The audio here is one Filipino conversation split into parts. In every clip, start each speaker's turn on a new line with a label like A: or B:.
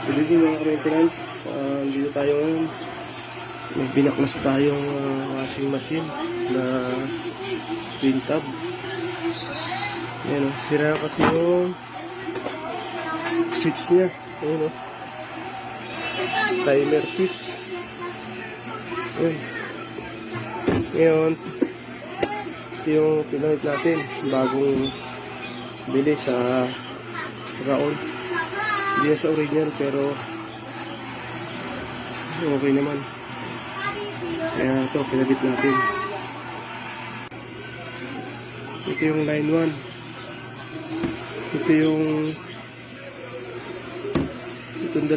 A: Good evening mga ka-maintenance. Dito tayo ngayon. May binaklas tayong washing machine na twin tab. Ayan o, sira kasi yung switch niya. Ayan o, timer switch. Ayan. Ngayon, ito yung pinalit natin. Bagong bili sa Raon. Hindi na siya original pero okay naman. Kaya ito, pinabit natin. Ito yung line 1. Ito yung itong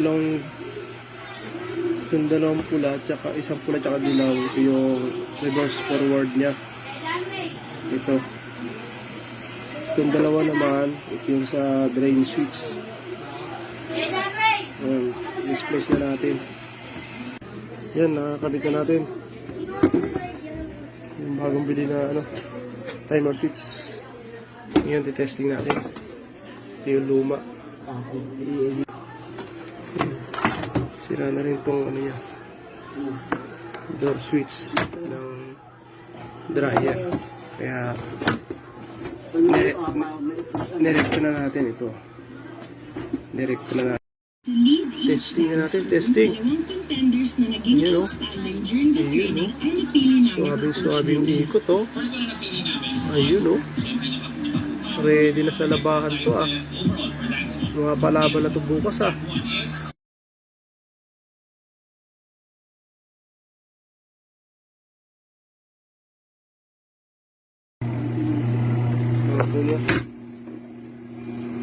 A: dalawang pula tsaka isang pula tsaka dilaw. Ito yung reverse forward niya. Ito. Itong dalawa naman, ito yung sa drain switch. Displace na natin. Yan, nakakabit na natin yung bagong bili na timer switch. Ngayon, titesting natin. Ito yung luma. Sira na rin itong niya, door switch ng dryer. Kaya nirekto na natin ito. Nirekto na natin. Testing na natin, testing. Ayan o. Suwabing ikot o. Ayun o. Ready na sa labahan to ah. Mga palaban na to bukas ah.